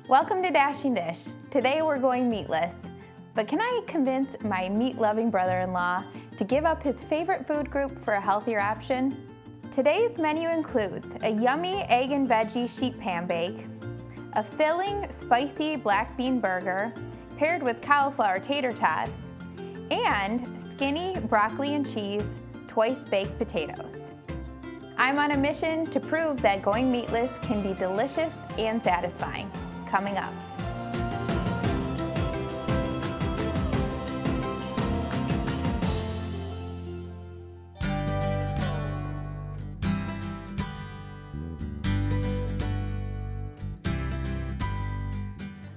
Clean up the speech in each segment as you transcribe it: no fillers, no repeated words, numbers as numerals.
Welcome to Dashing Dish. Today we're going meatless, but can I convince my meat-loving brother-in-law to give up his favorite food group for a healthier option? Today's menu includes a yummy egg and veggie sheet pan bake, a filling spicy black bean burger paired with cauliflower tater tots, and skinny broccoli and cheese twice baked potatoes. I'm on a mission to prove that going meatless can be delicious and satisfying. Coming up.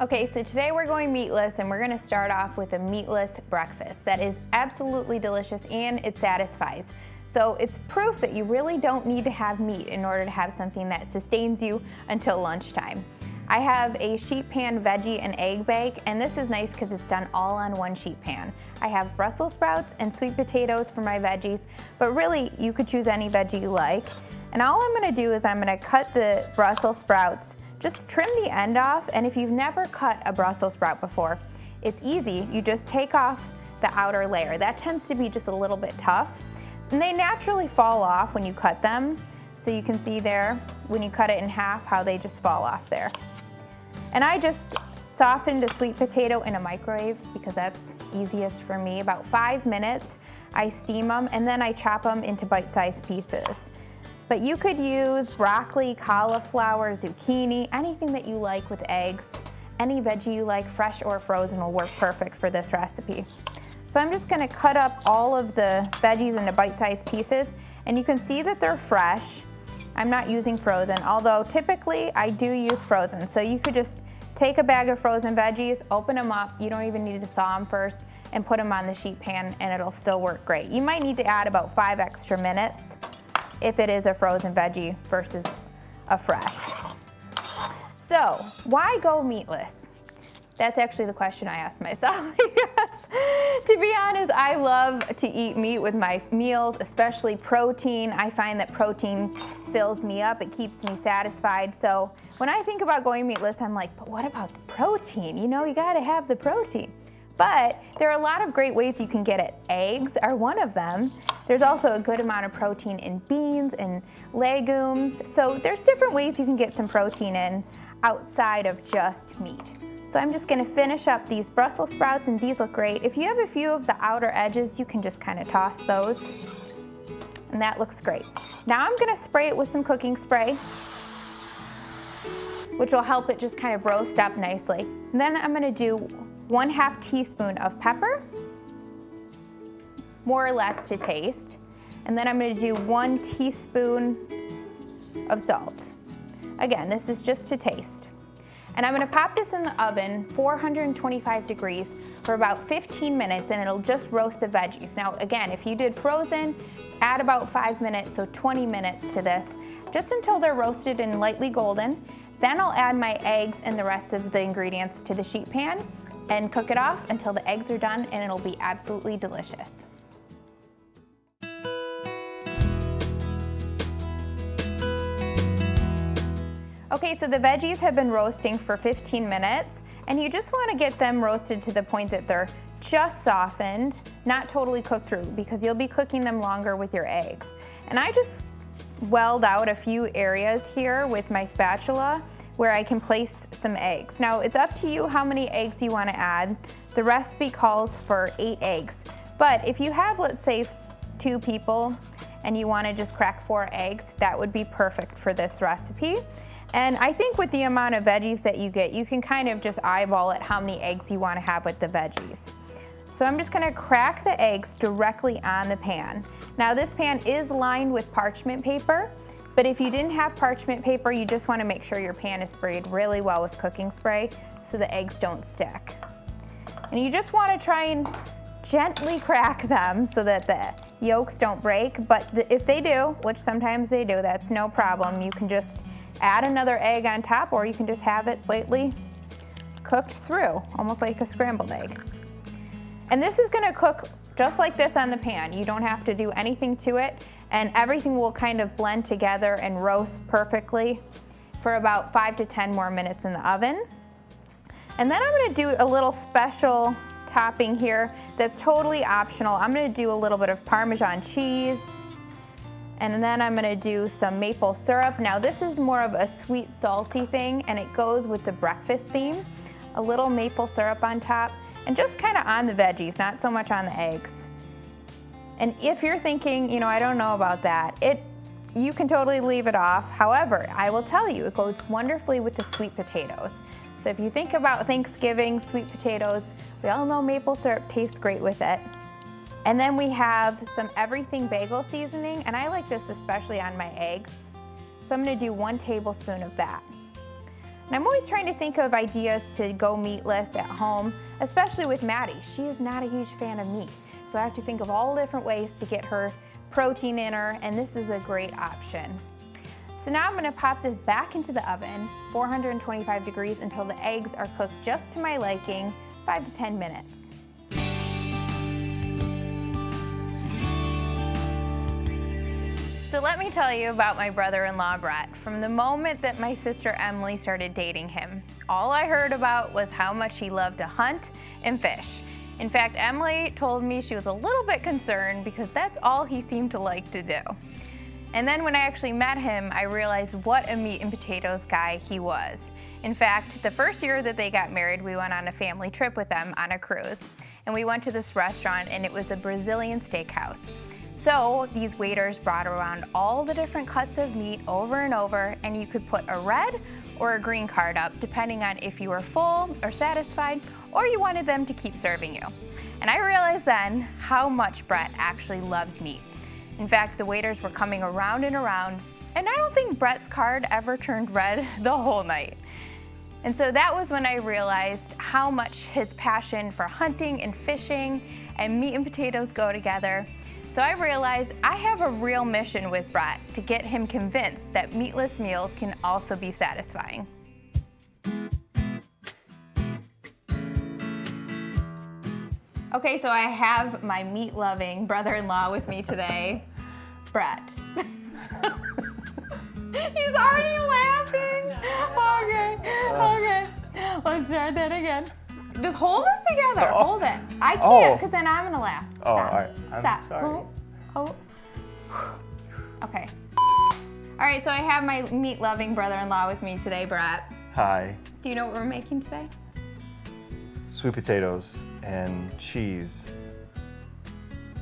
Okay, so today we're going meatless and we're going to start off with a meatless breakfast that is absolutely delicious and it satisfies. So it's proof that you really don't need to have meat in order to have something that sustains you until lunchtime. I have a sheet pan veggie and egg bake, and this is nice because it's done all on one sheet pan. I have Brussels sprouts and sweet potatoes for my veggies, but really you could choose any veggie you like. And all I'm gonna do is I'm gonna cut the Brussels sprouts, just trim the end off, and if you've never cut a Brussels sprout before, it's easy. You just take off the outer layer. That tends to be just a little bit tough, and they naturally fall off when you cut them. So you can see there, when you cut it in half, how they just fall off there. And I just softened a sweet potato in a microwave because that's easiest for me. About 5 minutes, I steam them and then I chop them into bite-sized pieces. But you could use broccoli, cauliflower, zucchini, anything that you like with eggs. Any veggie you like, fresh or frozen, will work perfect for this recipe. So I'm just gonna cut up all of the veggies into bite-sized pieces, and you can see that they're fresh. I'm not using frozen, although typically I do use frozen. So you could just take a bag of frozen veggies, open them up, you don't even need to thaw them first, and put them on the sheet pan and it'll still work great. You might need to add about 5 extra minutes if it is a frozen veggie versus a fresh. So, why go meatless? That's actually the question I asked myself because, to be honest, I love to eat meat with my meals, especially protein. I find that protein fills me up, it keeps me satisfied. So when I think about going meatless, I'm like, but what about the protein? You know, you gotta have the protein. But there are a lot of great ways you can get it. Eggs are one of them. There's also a good amount of protein in beans and legumes. So there's different ways you can get some protein in outside of just meat. So I'm just gonna finish up these Brussels sprouts, and these look great. If you have a few of the outer edges, you can just kind of toss those, and that looks great. Now I'm gonna spray it with some cooking spray, which will help it just kind of roast up nicely. And then I'm gonna do 1/2 teaspoon of pepper, more or less to taste. And then I'm gonna do 1 teaspoon of salt. Again, this is just to taste. And I'm gonna pop this in the oven, 425 degrees, for about 15 minutes, and it'll just roast the veggies. Now, again, if you did frozen, add about 5 minutes, so 20 minutes to this, just until they're roasted and lightly golden. Then I'll add my eggs and the rest of the ingredients to the sheet pan and cook it off until the eggs are done, and it'll be absolutely delicious. Okay, so the veggies have been roasting for 15 minutes, and you just want to get them roasted to the point that they're just softened, not totally cooked through, because you'll be cooking them longer with your eggs. And I just weld out a few areas here with my spatula where I can place some eggs. Now, it's up to you how many eggs you want to add. The recipe calls for 8 eggs, but if you have, let's say, 2 people and you want to just crack 4 eggs, that would be perfect for this recipe. And I think with the amount of veggies that you get, you can kind of just eyeball it how many eggs you want to have with the veggies. So I'm just gonna crack the eggs directly on the pan. Now this pan is lined with parchment paper, but if you didn't have parchment paper, you just wanna make sure your pan is sprayed really well with cooking spray so the eggs don't stick. And you just wanna try and gently crack them so that the yolks don't break, but if they do, which sometimes they do, that's no problem. You can just add another egg on top, or you can just have it slightly cooked through, almost like a scrambled egg. And this is gonna cook just like this on the pan. You don't have to do anything to it, and everything will kind of blend together and roast perfectly for about 5 to 10 more minutes in the oven. And then I'm gonna do a little special topping here that's totally optional. I'm gonna do a little bit of Parmesan cheese, and then I'm gonna do some maple syrup. Now this is more of a sweet, salty thing, and it goes with the breakfast theme. A little maple syrup on top, and just kind of on the veggies, not so much on the eggs. And if you're thinking, you know, I don't know about that, you can totally leave it off. However, I will tell you, it goes wonderfully with the sweet potatoes. So if you think about Thanksgiving, sweet potatoes, we all know maple syrup tastes great with it. And then we have some everything bagel seasoning, and I like this especially on my eggs. So I'm gonna do 1 tablespoon of that. And I'm always trying to think of ideas to go meatless at home, especially with Maddie. She is not a huge fan of meat. So I have to think of all different ways to get her protein in her, and this is a great option. So now I'm gonna pop this back into the oven, 425 degrees, until the eggs are cooked just to my liking, 5 to 10 minutes. So let me tell you about my brother-in-law, Brett. From the moment that my sister Emily started dating him, all I heard about was how much he loved to hunt and fish. In fact, Emily told me she was a little bit concerned because that's all he seemed to like to do. And then when I actually met him, I realized what a meat and potatoes guy he was. In fact, the first year that they got married, we went on a family trip with them on a cruise. And we went to this restaurant, and it was a Brazilian steakhouse. So these waiters brought around all the different cuts of meat over and over, and you could put a red or a green card up, depending on if you were full or satisfied, or you wanted them to keep serving you. And I realized then how much Brett actually loves meat. In fact, the waiters were coming around and around, and I don't think Brett's card ever turned red the whole night. And so that was when I realized how much his passion for hunting and fishing and meat and potatoes go together. So I realized I have a real mission with Brett to get him convinced that meatless meals can also be satisfying. Okay, so I have my meat-loving brother-in-law with me today, Brett. He's already laughing. Okay. Let's start that again. Just hold this together. Hold it. I can't, because then I'm gonna laugh. Stop. All right. Stop. Sorry. Okay. All right, so I have my meat-loving brother-in-law with me today, Brett. Hi. Do you know what we're making today? Sweet potatoes and cheese.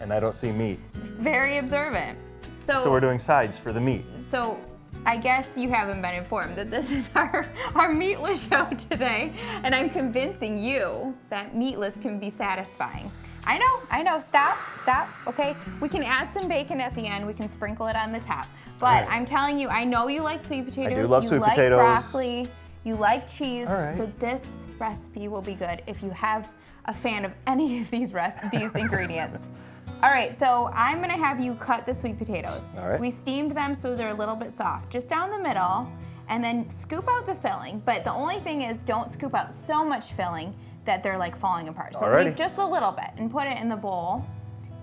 And I don't see meat. Very observant. So we're doing sides for the meat. So I guess you haven't been informed that this is our meatless show today, and I'm convincing you that meatless can be satisfying. I know, stop, okay? We can add some bacon at the end, we can sprinkle it on the top. But right. I'm telling you, I know you like sweet potatoes, I do love sweet potatoes. You like broccoli, you like cheese, right. So this recipe will be good if you have a fan of any of these ingredients. All right, so I'm gonna have you cut the sweet potatoes. All right. We steamed them so they're a little bit soft, just down the middle, and then scoop out the filling. But the only thing is, don't scoop out so much filling that they're like falling apart. So Alrighty. leave just a little bit and put it in the bowl,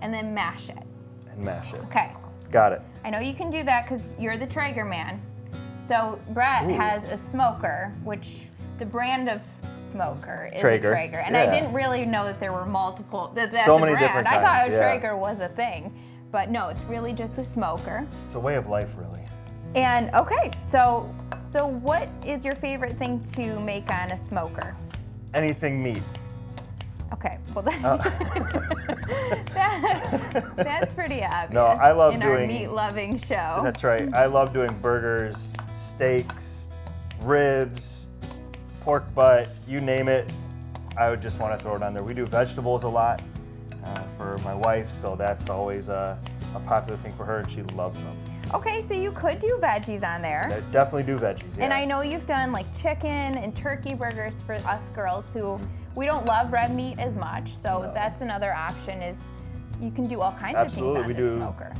and then mash it. And mash it. Okay. Got it. I know you can do that because you're the Traeger man. So Brett has a smoker, which the brand of smoker is Traeger. a Traeger. And Yeah. I didn't really know that there were multiple, that's So a many brand. different I thought kinds, a yeah. Traeger was a thing. But no, it's really just a smoker. It's a way of life, really. And okay, so what is your favorite thing to make on a smoker? Anything meat. Okay, well that's pretty obvious. No, I love in doing our meat-loving show. That's right. I love doing burgers, steaks, ribs, pork butt, you name it. I would just want to throw it on there. We do vegetables a lot for my wife, so that's always a popular thing for her, and she loves them. Okay, so you could do veggies on there. I definitely do veggies, yeah. And I know you've done like chicken and turkey burgers for us girls who we don't love red meat as much, so that's another option is you can do all kinds of things on the smoker.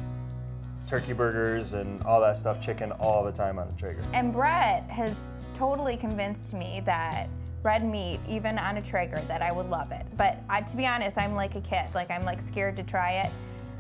Turkey burgers and all that stuff, chicken all the time on the Traeger. And Brett has totally convinced me that red meat, even on a Traeger, that I would love it. But to be honest, I'm like a kid. Like I'm like scared to try it.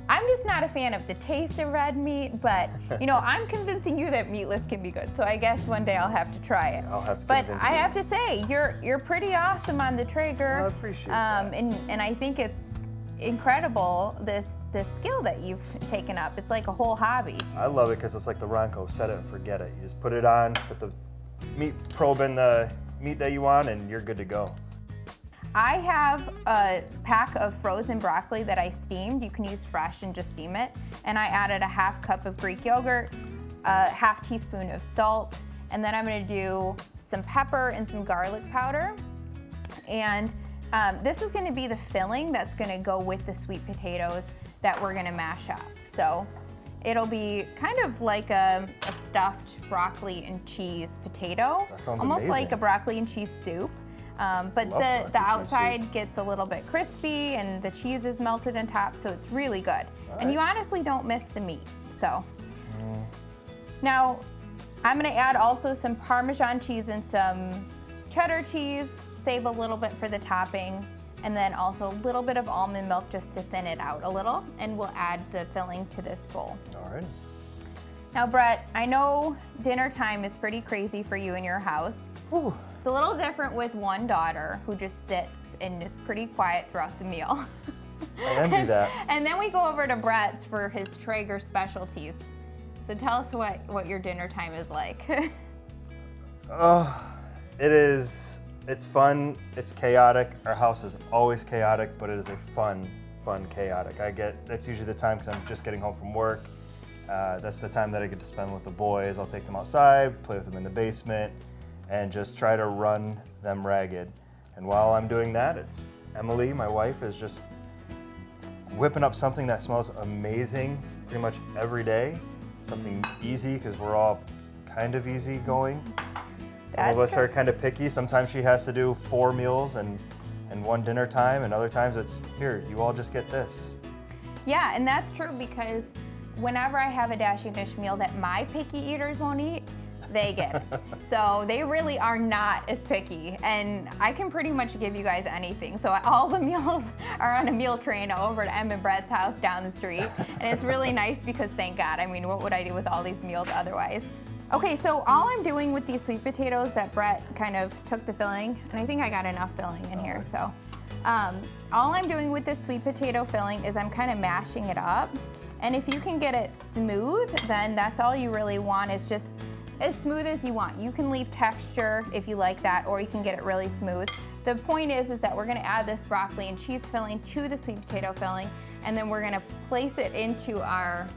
I'm just not a fan of the taste of red meat, but you know, I'm convincing you that meatless can be good. So I guess one day I'll have to try it. I'll have to But convince I you. have to say, you're pretty awesome on the Traeger. I appreciate that. And I think it's incredible, this skill that you've taken up. It's like a whole hobby. I love it because it's like the Ronco, set it and forget it. You just put it on, put the meat probe in the meat that you want, and you're good to go. I have a pack of frozen broccoli that I steamed. You can use fresh and just steam it. And I added a 1/2 cup of Greek yogurt, a 1/2 teaspoon of salt, and then I'm gonna do some pepper and some garlic powder. And this is gonna be the filling that's gonna go with the sweet potatoes that we're gonna mash up. So it'll be kind of like a stuffed broccoli and cheese potato. That sounds almost amazing. like a broccoli and cheese soup. But Love the broccoli cheese outside soup. gets a little bit crispy and the cheese is melted on top, so it's really good. And you honestly don't miss the meat, so. Now, I'm gonna add also some Parmesan cheese and some cheddar cheese, save a little bit for the topping, and then also a little bit of almond milk just to thin it out a little, and we'll add the filling to this bowl. All right. Now, Brett, I know dinner time is pretty crazy for you in your house. Whew. It's a little different with one daughter who just sits and is pretty quiet throughout the meal. I envy that. And then we go over to Brett's for his Traeger specialties. So tell us what your dinner time is like. Oh, it's fun, it's chaotic. Our house is always chaotic, but it is a fun chaotic. That's usually the time because I'm just getting home from work. That's the time that I get to spend with the boys. I'll take them outside, play with them in the basement, and just try to run them ragged. And while I'm doing that, it's Emily, my wife, is just whipping up something that smells amazing pretty much every day. Something easy, because we're all kind of easy going. Some of us are kind of picky. Sometimes she has to do 4 meals and one dinner time, and other times it's, here, you all just get this. Yeah, and that's true because whenever I have a dashing dish meal that my picky eaters won't eat, they get it. So they really are not as picky, and I can pretty much give you guys anything. So all the meals are on a meal train over to Em and Brett's house down the street, and it's really nice because thank God. I mean, what would I do with all these meals otherwise? Okay, so all I'm doing with these sweet potatoes that Brett kind of took the filling, and I think I got enough filling in here, so. All I'm doing with this sweet potato filling is I'm kind of mashing it up. And if you can get it smooth, then that's all you really want, is just as smooth as you want. You can leave texture if you like that, or you can get it really smooth. The point is that we're gonna add this broccoli and cheese filling to the sweet potato filling, and then we're gonna place it into our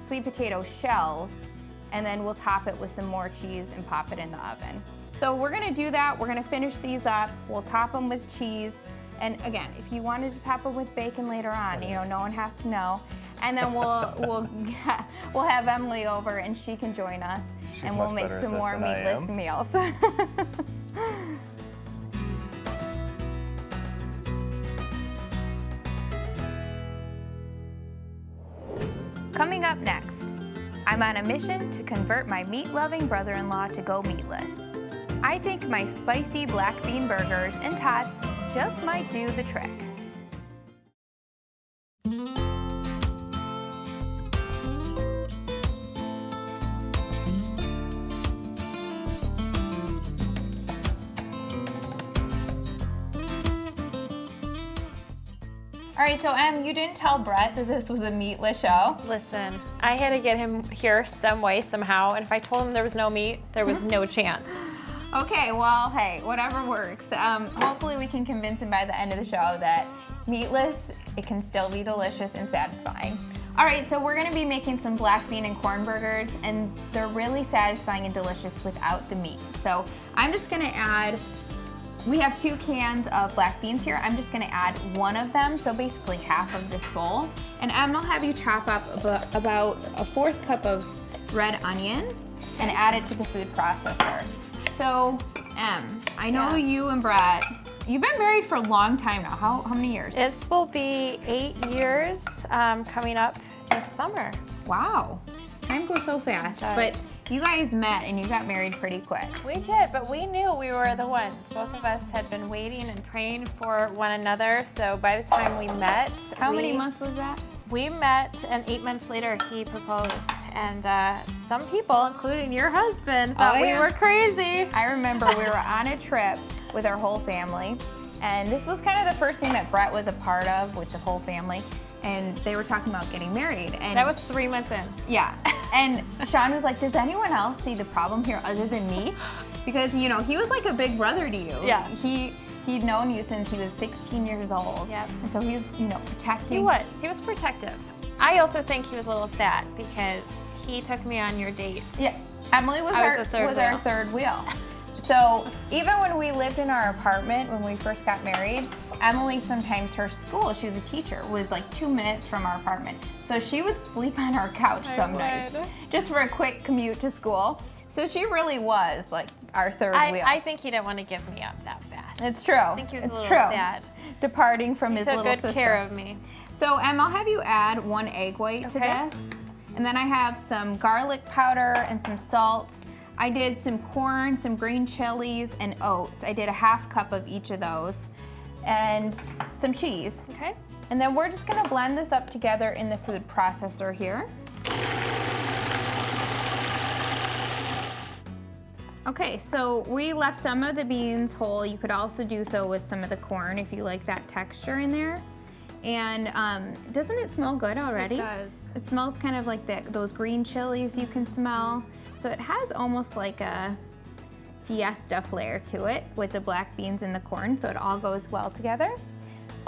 sweet potato shells, and then we'll top it with some more cheese and pop it in the oven. So we're gonna do that. We're gonna finish these up. We'll top them with cheese. And again, if you wanted to top them with bacon later on, you know, no one has to know. And then we'll have Emily over and she can join us. She's and we'll much make better at some this more than I meatless am. meals. Coming up next, I'm on a mission to convert my meat-loving brother-in-law to go meatless. I think my spicy black bean burgers and Tots just might do the trick. All right, so Em, you didn't tell Brett that this was a meatless show. Listen, I had to get him here some way, somehow, and if I told him there was no meat, there was no chance. Okay, well, hey, whatever works. Hopefully we can convince him by the end of the show that meatless, it can still be delicious and satisfying. All right, so we're gonna be making some black bean and corn burgers, and they're really satisfying and delicious without the meat. So I'm just gonna add, we have 2 cans of black beans here. I'm just gonna add 1 of them, so basically half of this bowl. And I'll have you chop up about a 1/4 cup of red onion and add it to the food processor. So, I know you and Brett, you've been married for a long time now. How many years? This will be 8 years coming up this summer. Wow, time goes so fast. But you guys met and you got married pretty quick. We did, but we knew we were the ones. Both of us had been waiting and praying for one another, so by the time we met... How many months was that? we met, and 8 months later he proposed. And some people, including your husband, thought we were crazy. I remember we were on a trip with our whole family, and this was kind of the first thing that Brett was a part of with the whole family. And they were talking about getting married. And that was 3 months in. Yeah. And Sean was like, does anyone else see the problem here other than me? Because, you know, he was like a big brother to you. Yeah. He'd known you since he was 16 years old. Yep. And so he was, you know, protecting. He was protective. I also think he was a little sad because he took me on your dates. Yeah. Emily was our third wheel. So even when we lived in our apartment, when we first got married, Emily, sometimes her school, she was a teacher, was like 2 minutes from our apartment. So she would sleep on our couch some nights, just for a quick commute to school. So she really was like our third wheel. I think he didn't want to give me up that fast. It's true. I think he was a little sad. Departing from his little sister. He took good care of me. So Em, I'll have you add 1 egg white to this. And then I have some garlic powder and some salt. I did some corn, some green chilies, and oats. I did a ½ cup of each of those. And some cheese. Okay. And then we're just gonna blend this up together in the food processor here. Okay, so we left some of the beans whole. You could also do so with some of the corn if you like that texture in there. And doesn't it smell good already? It does. It smells kind of like those green chilies you can smell. So it has almost like a fiesta flair to it with the black beans and the corn, so it all goes well together.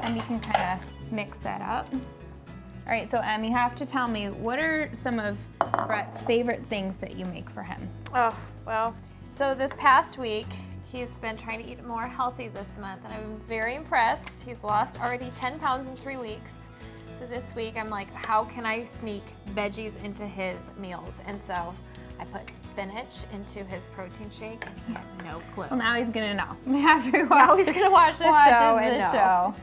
And we can kind of mix that up. All right, so Em, you have to tell me, what are some of Brett's favorite things that you make for him? Oh, well, so this past week, he's been trying to eat more healthy this month, and I'm very impressed. He's lost already 10 pounds in 3 weeks. So this week, I'm like, how can I sneak veggies into his meals? And so I put spinach into his protein shake, and he had no clue. Well, now he's gonna know. Now he's gonna watch this show and know.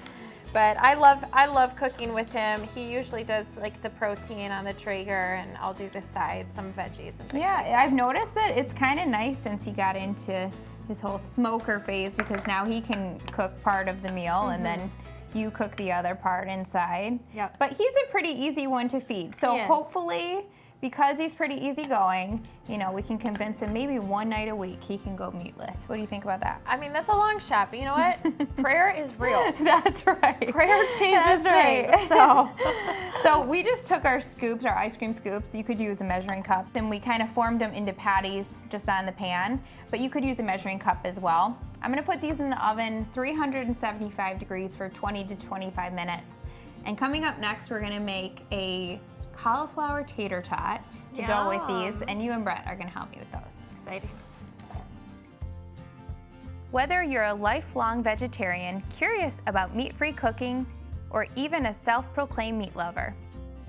But I love cooking with him. He usually does like the protein on the Traeger, and I'll do the sides, some veggies and things like that. I've noticed that it's kind of nice since he got into his whole smoker phase, because now he can cook part of the meal and then you cook the other part inside. Yep. But he's a pretty easy one to feed. So hopefully, because he's pretty easygoing, you know, we can convince him maybe 1 night a week he can go meatless. What do you think about that? I mean, that's a long shot, but you know what? Prayer is real. That's right. Prayer changes things. Right. So we just took our scoops, our ice cream scoops. You could use a measuring cup. Then we kind of formed them into patties just on the pan, but you could use a measuring cup as well. I'm gonna put these in the oven, 375 degrees for 20 to 25 minutes. And coming up next, we're gonna make a cauliflower tater tot to go with these, and you and Brett are gonna help me with those. Exciting. Whether you're a lifelong vegetarian, curious about meat-free cooking, or even a self-proclaimed meat lover,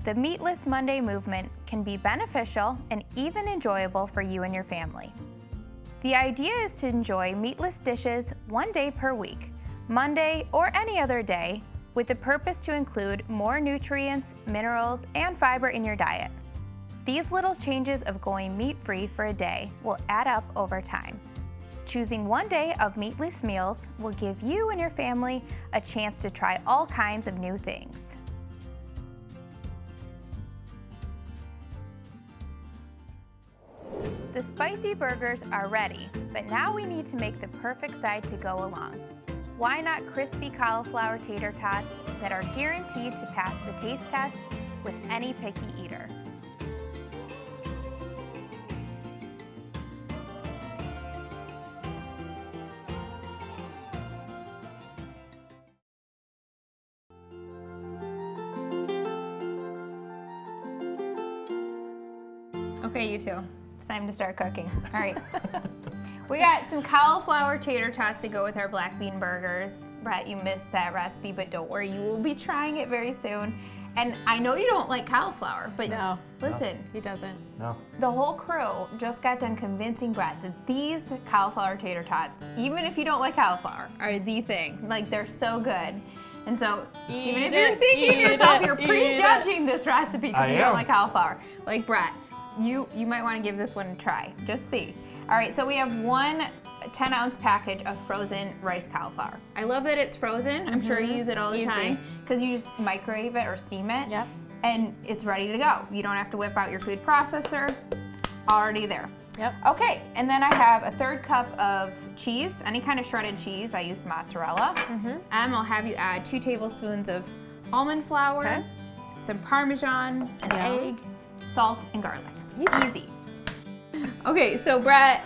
the Meatless Monday movement can be beneficial and even enjoyable for you and your family. The idea is to enjoy meatless dishes 1 day per week, Monday or any other day, with the purpose to include more nutrients, minerals, and fiber in your diet. These little changes of going meat-free for a day will add up over time. Choosing 1 day of meatless meals will give you and your family a chance to try all kinds of new things. The spicy burgers are ready, but now we need to make the perfect side to go along. Why not crispy cauliflower tater tots that are guaranteed to pass the taste test with any picky eater? Okay, you two, it's time to start cooking. All right. We got some cauliflower tater tots to go with our black bean burgers. Brett, you missed that recipe, but don't worry, you will be trying it very soon. And I know you don't like cauliflower, but listen. He doesn't. No. The whole crew just got done convincing Brett that these cauliflower tater tots, even if you don't like cauliflower, are the thing. Like, they're so good. And so, even if you're thinking to yourself, you're prejudging this recipe because you don't like cauliflower. Like Brett, you might want to give this one a try. Just see. All right, so we have 1 10-ounce package of frozen rice cauliflower. I love that it's frozen. I'm sure you use it all the time because you just microwave it or steam it. Yep. and it's ready to go. You don't have to whip out your food processor, already there. Yep. Okay, and then I have a 1/3 cup of cheese, any kind of shredded cheese. I used mozzarella. And I'll have you add 2 tablespoons of almond flour, Okay. some Parmesan, an Yeah. egg, salt, and garlic. Easy. Easy. Okay, so Brett,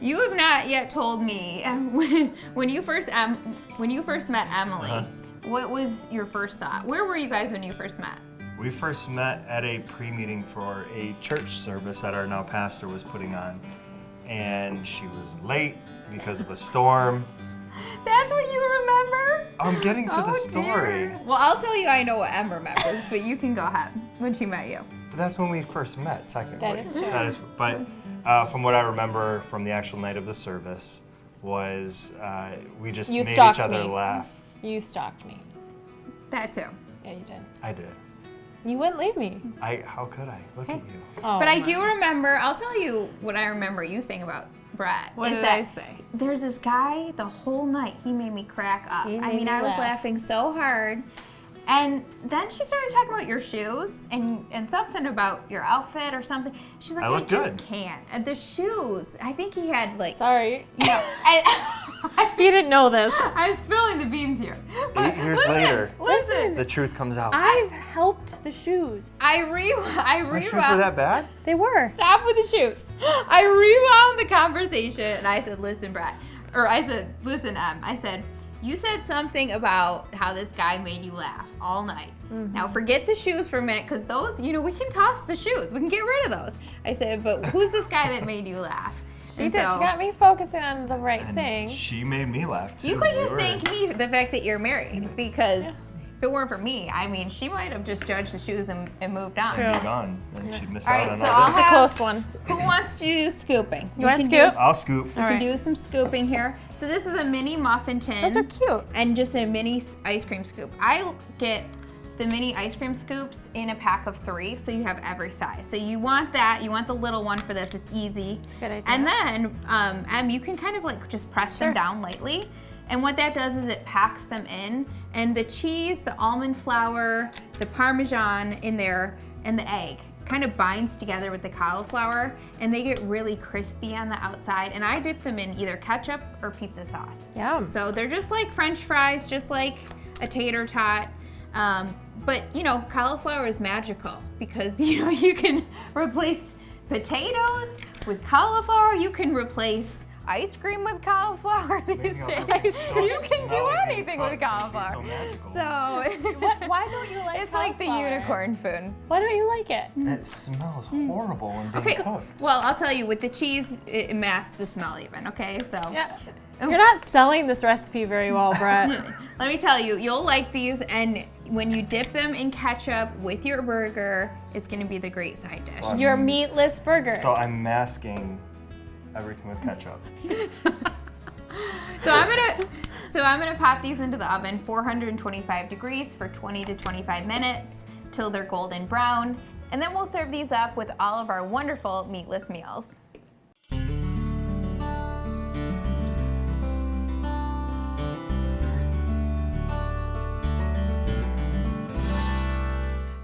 you have not yet told me when you first met Emily. What was your first thought? Where were you guys when you first met? We first met at a pre-meeting for a church service that our now pastor was putting on. And she was late because of a storm. That's what you remember? I'm getting to the story. Dear. Well, I'll tell you I know what Em remembers, but you can go ahead when she met you. But that's when we first met, technically. That is true. But from what I remember from the actual night of the service was we just You made each stalked other me. laugh. You stalked me. That too. Yeah, you did. I did. You wouldn't leave me. How could I? Look at you. Oh, But I my. do remember, I'll tell you what I remember you saying about Brett. What is did that I say? There's this guy, the whole night, he made me crack up. He I made mean, me I was laugh. laughing so hard. And then she started talking about your shoes and something about your outfit or something. She's like, I look just good. can't. And the shoes, I think he had like, Sorry. you know, You didn't know this. I'm spilling the beans here. 8 years Listen, later, Listen, the truth comes out. I've helped the shoes. I My shoes were rewound. that bad? They were. Stop with the shoes. I rewound the conversation and I said, listen, Brett. Or I said, listen, Em. I said, you said something about how this guy made you laugh all night. Now forget the shoes for a minute, because those, you know, we can toss the shoes. We can get rid of those. I said, but who's this guy that made you laugh? She And did. so- She got me focusing on the right And thing. she made me laugh too. You could We just were- thank me for the fact that you're married, because if it weren't for me, I mean, she might have just judged the shoes and moved on. She'd True. be gone, and she'd miss All out right, on so all I'll this. It's a have- close one. Who wants to do scooping? You want to can do- scoop? I'll scoop. We All can right. do some scooping here. So this is a mini muffin tin. Those are cute. And just a mini ice cream scoop. I get the mini ice cream scoops in a pack of 3, so you have every size. So you want that, you want the little one for this, it's easy. It's a good idea. And then you can kind of like just press them down lightly. And what that does is it packs them in. And the cheese, the almond flour, the Parmesan in there, and the egg kind of binds together with the cauliflower, and they get really crispy on the outside. And I dip them in either ketchup or pizza sauce. Yum. So they're just like French fries, just like a tater tot. But you know, cauliflower is magical because you know you can replace potatoes with cauliflower. You can replace ice cream with cauliflower these amazing how days. something so You can do smelly can anything cook with and be cauliflower. so magical. So Why don't you like it's like the cauliflower? unicorn food. Why don't you like it? It smells horrible when being Okay, cooked. well I'll tell you, with the cheese, it masks the smell even. Okay, so Yeah. You're not selling this recipe very well, Brett. let me tell you, you'll like these, and when you dip them in ketchup with your burger, it's gonna be the great side dish. Fun. Your meatless burger. So I'm masking everything with ketchup. So I'm gonna pop these into the oven, 425 degrees for 20 to 25 minutes till they're golden brown, and then we'll serve these up with all of our wonderful meatless meals.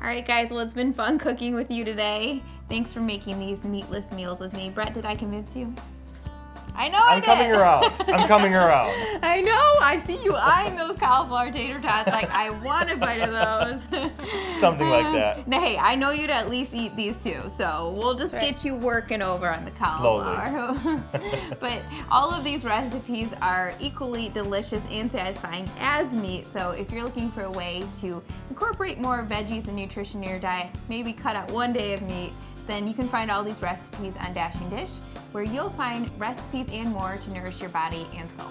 All right, guys, well, it's been fun cooking with you today. Thanks for making these meatless meals with me. Brett, did I convince you? I know I I'm did. coming around. I'm coming around. I know. I see you eyeing those cauliflower tater tots like I want a bite of those. Something like that. Now, hey, I know you'd at least eat these too, so we'll just That's right. get you working over on the cauliflower. But all of these recipes are equally delicious and satisfying as meat, so if you're looking for a way to incorporate more veggies and nutrition in your diet, maybe cut out one day of meat, then you can find all these recipes on Dashing Dish, where you'll find recipes and more to nourish your body and soul.